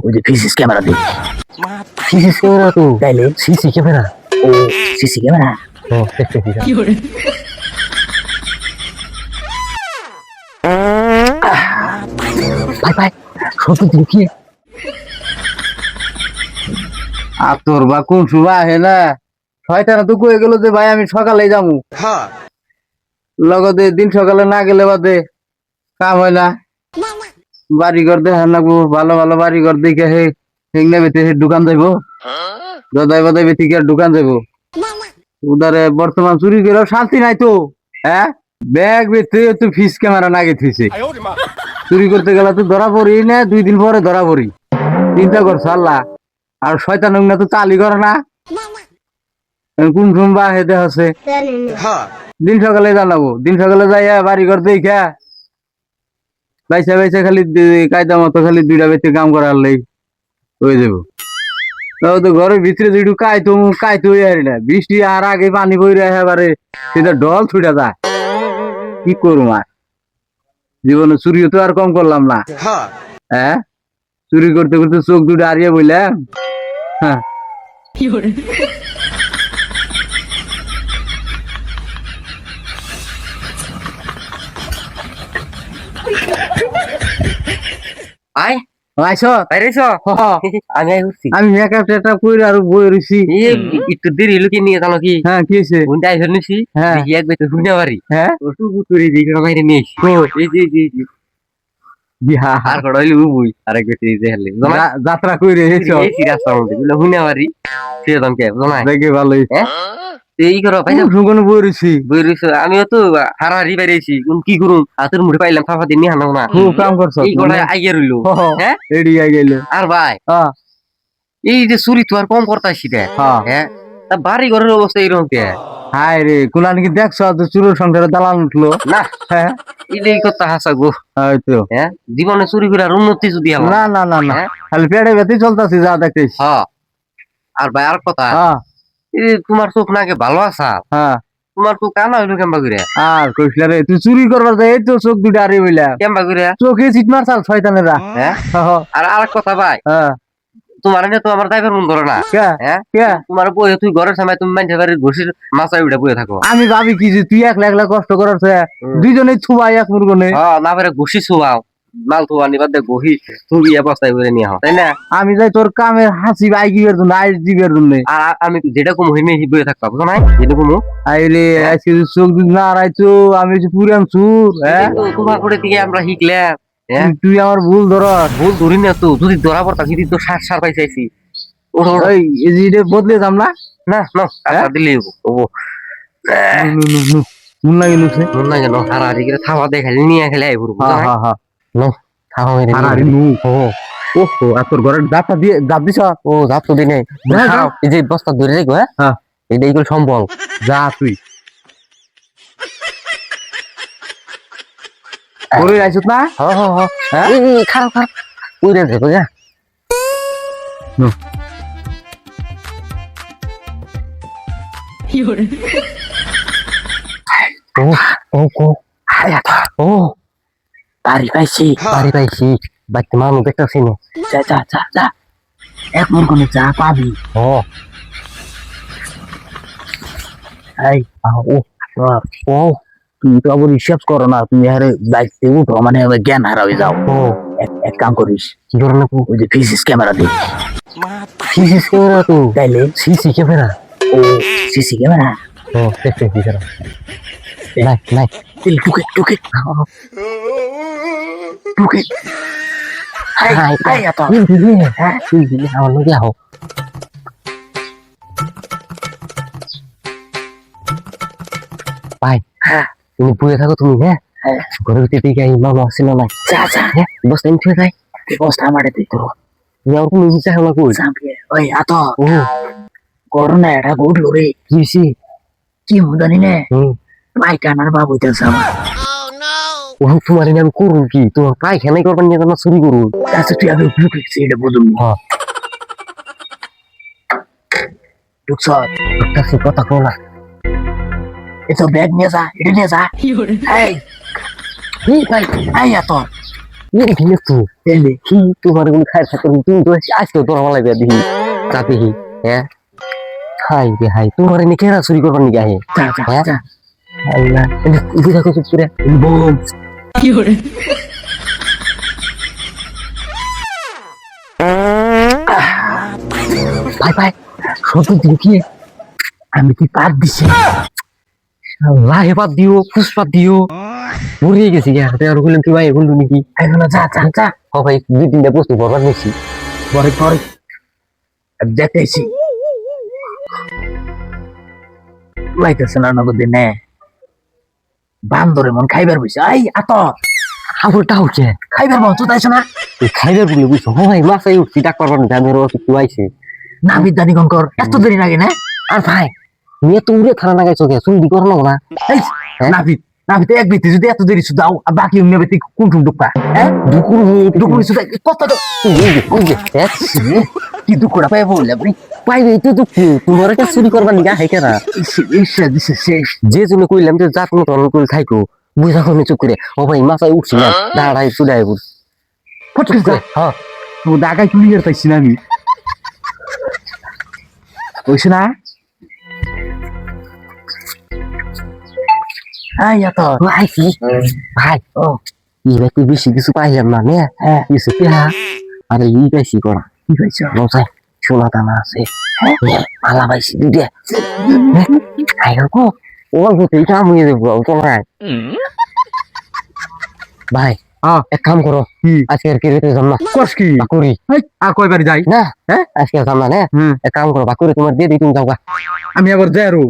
ওই যে ফিসিস ক্যামেরা দিয়ে সিসি ক্যামেরা তো তাইলে সিসি ক্যামেরা ও সিসি ক্যামেরা ও দেখতে ভাই ভাই সত্যি তুমি কি আর তোর বা কোন সময় আহে না ছয়টা তো কয়ে গেল যে ভাই আমি সকালে যাবো লগতে দিন সকালে না গেলে বাদে কাম হয় না বাড়িঘর দেখান লাগবো ভালো ভালো বাড়িঘর দেখে হে হেংনা বেতে হে দোকান যাইবো গদাই বদাই বেতে কি আর দোকান যাইবো উদারে বর্তমান চুরি করেও শান্তি নাই তো হ্যাঁ ব্যাগ বেতে তো ফিস ক্যামেরা নাগে থুইছে চুরি করতে গেলে তো ধরা পড়ি না 2 দিন পরে ধরা পড়ি চিন্তা করছো আল্লাহ আর শয়তান না তো চালি করে না কোন বা হেদে আছে দিন সকালে জানাবো দিন সকালে যাইয়া বাড়ি ঘর দেখা বাইসা বাইসা খালি কায়দা মতো খালি 2টা বেতে কাম করার লাই হয়ে যাবো তো ঘরের ভিতরে যেটু কাইতো আর না বৃষ্টি আর আগে পানি বইরে এবারে সেটা ডল ছুটে যায় কি করুম আর জীবনে চুরিও তো আর কম করলাম না হ্যাঁ চুরি করতে করতে চোখ দুটো হারিয়ে বললাম হ্যাঁ আই আইসো বাইরেছ আমি আই উঠছি আমি মেকআপ টেকআপ করে আর বই রইছি একটু দেরি লুকিয়ে নিয়ে জানো কি হ্যাঁ কি হয়েছে উন্ডাই শুনেছি হ্যাঁ এক বেতে শুনে পারি হ্যাঁ ওটু বুতুরি দিকে বাইরে নিয়ে এই জি বিহা আর কড়াইলি বুই আরেক বেতে যে হেলে যাত্রা করে এসো এই রাস্তার মধ্যে গুলো শুনে পারি সে দমকে জানাই দেখে ভালোই হ্যাঁ এই করো ভাই সুগন বই রইছি আমিও তো হারাহারি বাইরেছি কি করুম হাতের মুঠে পাইলাম ফাফা দিয়ে নিয়ে হানাও না খুব কাম করছো এই কড়াই আইগে রইলো হ্যাঁ রেডি আই গেল আর ভাই হ্যাঁ এই যে চুরি তো আর কম করতাছি রে হ্যাঁ তা বাড়ি ঘরের অবস্থা এইরকম কে হায় রে কুলান কি দেখছো তো চুরুর সংসারে দালাল উঠলো না হ্যাঁ এই কথা হাসা গো হয়তো হ্যাঁ জীবনে চুরি করে আর উন্নতি যদি আমার না না না না খালি পেড়ে বেতে চলতেছি যা দেখতেছি হ্যাঁ আর ভাই আর কথা হ্যাঁ এই তোমার চোখ নাকি ভালো আসা হ্যাঁ তোমার চোখ কানা হইলো কেমবা করে আর কইছলা রে তুই চুরি করবার যাই এই তো চোখ দুটো আরে বইলা কেমবা করে চোখে চিট মার চাল শয়তানেরা হ্যাঁ আর আর কথা ভাই হ্যাঁ তোমার এনে তো আমার ড্রাইভার মন ধরে না কে হ্যাঁ কে তোমার বই তুই ঘরের সময় তুমি মানুষের বাড়ির ঘষির মাছাই উঠে বয়ে থাকো আমি ভাবি কি যে তুই একলা একলা কষ্ট করার দুইজনে ছুবাই এক মুরগনে হ্যাঁ না পারে ঘষি ছুয়াও মাল থুয়া নিবার দে ঘষি তুমি বস্তায় করে নিয়ে হও তাই না আমি যাই তোর কামের হাসি বাইকিবের জন্য আইস দিবের জন্য আর আমি যেটা কম হইনি বয়ে থাকবা বুঝো না যেটা কম আইরে আজকে চোখ দুধ না আড়াইছো আমি যে পুরান চুর হ্যাঁ তোমার করে থেকে আমরা শিখলাম হ্যাঁ তুই আমার ভুল ধর ভুল ধরি না তো যদি ধরা পড়তা যদি তো সার পাইছি ওই এজিডে বদলে যাম না না না কাটা দিলে ও নুন লাগে নুছে মন না কেন হারাহারি করে থাবা দেখালি নিয়ে খেলে আই পুরো হ্যাঁ হ্যাঁ হ্যাঁ নো থাবা মেরে হারাহারি নু ওহো আর তোর ঘরের দাপটা দিয়ে দাপ দিছ ও যাত তো দিনে এই যে বস্তা ধরে রেখো হ্যাঁ এটা এইগুলো সম্বল যা তুই করে আইছত না হ্যাঁ হ্যাঁ হ্যাঁ এই খারাপ খারাপ উড়ে যাবো যা ও বাড়ি পাইছি বাড়ি পাইছি বাড়িতে মানুষ দেখতেছি না যা যা যা যা এক মুরগনে যা পাবি ও এই ও ও তুমি তো আবার হিসাব করো না তুমি আরে দায়িত্বে উঠো মানে জ্ঞান হারাবে যাও ও এক কাম করিস কি ধরনের ওই যে ফিসিস ক্যামেরা দিয়ে সিসি ক্যামেরা তো তাইলে সিসি ক্যামেরা ও সিসি ক্যামেরা ও দেখতে খারাপ নাই নাই তাহলে ঢুকে ঢুকে ঢুকে হাই হাই এত হ্যাঁ তুই দিলে আমার লোক যাও ভাই হ্যাঁ তুমি বয়ে থাকো তুমি হ্যাঁ হ্যাঁ ঘরের ভিতরে দিকে ইমাম আসছিল না যা যা হ্যাঁ বস্তা এনে থুয়ে যায় বস্তা আমারে দিত তুমি আর কোনো ইচ্ছা হলো কই চাপিয়ে ওই এত ও করোনা এটা গুড রে কি হইছে কি জানি না হুম পায়খানার বাবু হইতেছে আমার ও তোমার এনে আমি করুন কি তোমার পায়খানাই করবেন নিয়ে তোমার চুরি করুন আচ্ছা তুই আগে ঢুকে এটা বুঝুন হ্যাঁ ঢুকছ একটা সে কথা কো না এতো ব্যাগ নিয়ে যা এটা নিয়ে যা এই এই ভাই এই এত ঠিক তো কি তোমার কোন খাই থাকে তুমি তো আজকে তোর মালাই বিয়া দিহি তাতে হি হ্যাঁ হাই রে হাই তোমার এনে কেরা চুরি করবার নিকে আহে হ্যাঁ আল্লাহ বুঝা কত চুরি বম কি হরে ভাই ভাই সত্যি দিও কি আমি কি পাত দিছি লাহে পাত দিও পুষ্পাত দিও মরিয়ে গেছি গা আর বললাম কি ভাই বললু নাকি এখন যা যা যা ও ভাই দুই তিনটা বস্তু বরবাদ নিছি পরে পরে দেখেছি লাইতেছে না নগদ দিনে বান্দরে মন খাইবার বইছে আই আত খাবারটা হচ্ছে খাইবার মন চুতাইছ না খাইবার বলে বুঝছো ভাই মাছাই উঠছি ডাক পারবার না ধরো একটু আইছে না বিদ্যানি কর এত দেরি লাগে না আর ভাই মেয়ে তো উড়ে থানা লাগাইছো গে চুরি করো না এই নাবিদ নাবিদ এক বিতে যদি এত দেরি শুধু আর বাকি অন্য বিতে কোন কোন দুঃখা হ্যাঁ দুকুর দুকুর শুধু কত কি দুঃখটা পাই বললে আপনি পাইবে তো দুঃখ তোমার একটা চুরি করবার নিগা হেকেরা ঈশ্বর দিছে শেষ যে জন্য কইলাম যে যা তুমি তরল করে থাইকো বুঝা করে চুপ করে ও ভাই মাছাই উঠছি না দাঁড়াই চুড়াই বুঝ হ্যাঁ ও দাগাই চুরি করতেছি না আমি ওইছে না আই এত আইছি ভাই ও ইবে তুই বেশি কিছু পাইলাম না নে হ্যাঁ কিছু পেহা আরে ই পাইছি করা কি পাইছ মশাই সোনা দানা আছে মালা পাইছি দুইটা আইগো ও গতেই কামড়িয়ে দেবো তোমার ভাই এক কাম করো আজকে আর কেড়ে যাম না কস কি বাকুরি আর কয়বার যাই না হ্যাঁ আজকে যাম না এক কাম করো বাকুরি তোমার দিয়ে দিই তুমি যাও আমি আবার যাই আরো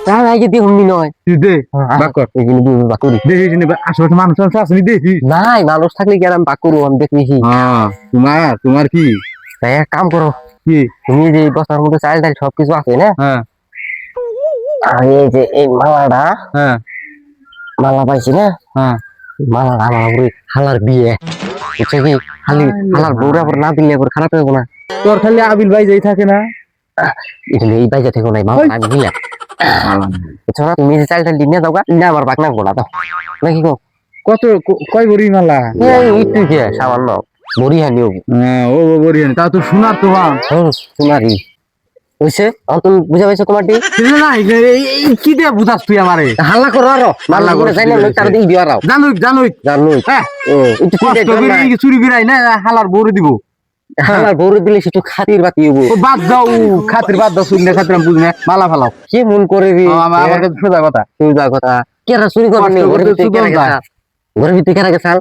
তার আগে দিয়ে হুমনি নয় তুই দে বাকর এখানে দিয়ে বাকুরি দেখি আশেপাশে মানুষ আছে আমি দেখি নাই মানুষ থাকলে কি আর আমি বাকুরু আমি দেখেছি তোমার কি তাই এক কাম করো কি তুমি যে বস্তার মধ্যে চাল ডাল সবকিছু আছে না হ্যাঁ আর এই যে এই মালাটা হ্যাঁ মালা পাইছি না হ্যাঁ মালাটা আমার উপরে হালার বিয়ে বুঝছে কি খালি হালার বউরা পর না দিলে পর খারাপ হবে না তোর খালি আবিল ভাই যাই থাকে না এখানে এই বাইজা থেকে নাই মালা আমি দিলাম বুঝছো না তুমি যে চাল ডাল নিয়ে যাও না আমার বাক না গোলা দাও নাকি গো কত কয় বড়ি মালা এই তুই কে সামান্য বড়ি হানি ও বড়ি তা তো শোনার তো তোমারই হইছে তুমি বুঝা পাইছো তোমারটি না কি দিয়ে বুঝাস তুই আমারে হাল্লা করো আরো হাল্লা করে যাই না লোক তার দিই দিও আরো জানুই হ্যাঁ ও একটু চুরি বিরাই না হালার বড়ি দিব হালার বউরে দিলে সেটু খাতির বাতি হবো ও বাদ দাও খাতির বাদ দাও শুনলে খাতির আমি বুঝি না মালা ফালাও কে মন করে রে আমার কাছে সোজা কথা কেরা চুরি করবার নেই ঘরের ভিতরে কেরা গেছাল ঘরের ভিতরে কেরা গেছাল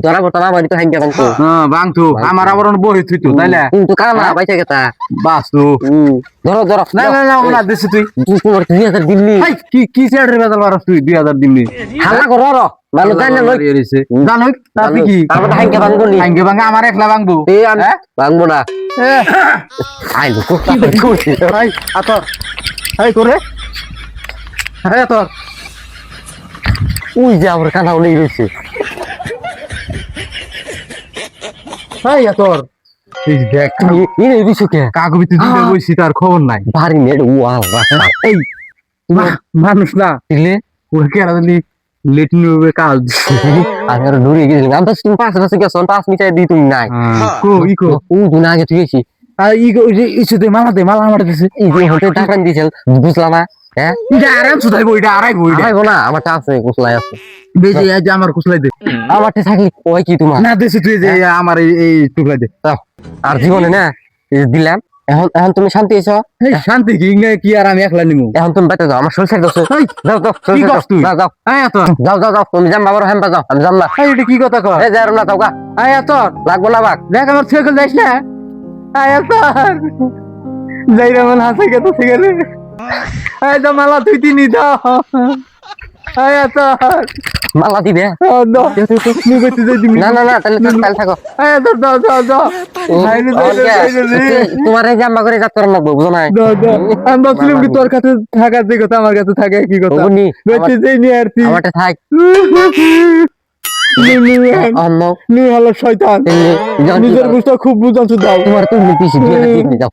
ধরা পড়তাম আমার তো হাঙ্গা বাংতো বাংতো আমার আবার বহি তুই তো তাইলে কিন্তু কানা বাইচা গেতা বাস তো ধরো ধরো না না না ওনা দেশে তুই তোমার 2000 দিল্লি কি কি সেটার বেজাল মারস তুই 2000 দিল্লি হাল্লা করো আরো মানুষ জানি না লই জানোই তাতে কি তারপর হাঙ্গা ভাঙবো নি হাঙ্গে ভাঙা আমার একলা ভাঙবো এই আমি ভাঙবো না আই লোক কি করছিস ভাই আতর এই করে আরে আতর ওই যে আমার কানা উনি রয়েছে এই আতর এই দেখ এই বিষয়কে কাগবিতে দিতে বইছি তার খবর নাই বাড়ি নেট ওয়াও এই মানুষ না দিলে ওর কেরা জানি লেটিন হবে কাজ আমি আর দূরে গেছিলাম আমি তো তুমি পাশে গেছো 5 মিটার দিই তুমি নাই কো ইকো ও দিন আগে তুই গেছি আর ইকো ইসুতে মালা আমার দিছে এই যে হোটেল টাকান দিছিল বুঝলা না হ্যাঁ এটা আরাম সুদাইবো এটা আড়াইবো এটা আড়াইবো না আমার আছে কুসলাই আছে বেজে আজ আমার কুসলাই দে আমার থাকলে ওই কি তোমার না দেশে তুই যে আমার এই টুকলাই দে আর জীবনে না এই যে দিলাম এখন এখন তুমি শান্তি আছো এই শান্তি কি আর আমি একলা নিমু এখন তুমি বেঁচে যাও আমার শরীর ছেড়ে দাও যাও যাও কি করছ তুই যাও যাও আয় এত যাও যাও যাও তুমি যাম বাবার হ্যাম্পা যাও আমি যাম না এই এটা কি কথা কর এই যাও না যাও গা আয় এত লাগবো না বাক দেখ আমার সাইকেল যাইস না আয় এত যাই রে মন হাসে গেছে সিগারে আয় তো মালা তুই তিনি দাও আয় এত মালা দিবে দাও মুখে তুই দিবি না না না তাহলে থাকো আয় এত দাও দাও দাও তোমার এই জাম্বা করে যাত্রা লাগবো বুঝো না আমি ভাবছিলাম কি তোর কাছে থাকার যে কথা আমার কাছে থাকে কি কথা বেঁচে যাই নি আর তুই আমারটা থাক নি হলো শয়তান নিজের বুঝটা খুব বুঝাচ্ছ দাও তোমার তো পিছিয়ে যাও